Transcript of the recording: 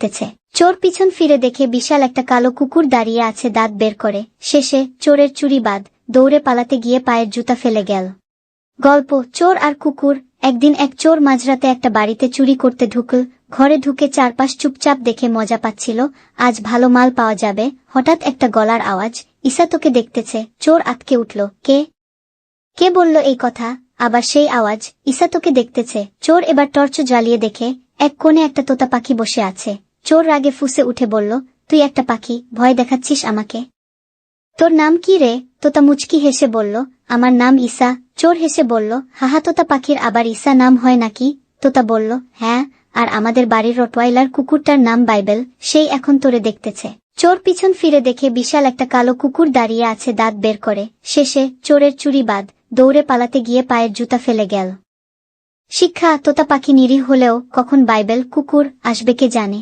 দেখতেছে। চোর পিছন ফিরে দেখে বিশাল একটা কালো কুকুর দাঁড়িয়ে আছে দাঁত বের করে। শেষে চোরের চুরি বাদ, দৌড়ে পালাতে গিয়ে পায়ের জুতা ফেলে গেল। গল্প চোর আর কুকুর। একদিন এক চোর মাঝরাতে একটা বাড়িতে চুরি করতে ঢুকল। ঘরে ঢুকে চারপাশ চুপচাপ দেখে মজা পাচ্ছিল, আজ ভালো মাল পাওয়া যাবে। হঠাৎ একটা গলার আওয়াজ, ঈশা তোকে দেখতেছে। চোর আঁতকে উঠল, কে কে বলল এই কথা? আবার সেই আওয়াজ, ঈশা তোকে দেখতেছে। চোর এবার টর্চ জ্বালিয়ে দেখে এক কোণে একটা তোতা পাখি বসে আছে। চোর রাগে ফুঁসে উঠে বলল, তুই একটা পাখি, ভয় দেখাচ্ছিস আমাকে? তোর নাম কি রে? তোতা মুচকি হেসে বলল, আমার নাম ঈশা। চোর হেসে বলল, হাহা, তোতা পাখির আবার ঈশা নাম হয় নাকি? তোতা বলল, হ্যাঁ, আর আমাদের বাড়ির রটওয়াইলার কুকুরটার নাম বাইবেল, সেই এখন তোরে দেখতেছে। চোর পিছন ফিরে দেখে বিশাল একটা কালো কুকুর দাঁড়িয়ে আছে দাঁত বের করে। শেষে চোরের চুরি বাদ, দৌড়ে পালাতে গিয়ে পায়ের জুতা ফেলে গেল। শিক্ষা, তোতা পাখি নিরীহ হলেও কখন বাইবেল কুকুর আসবে কে জানে।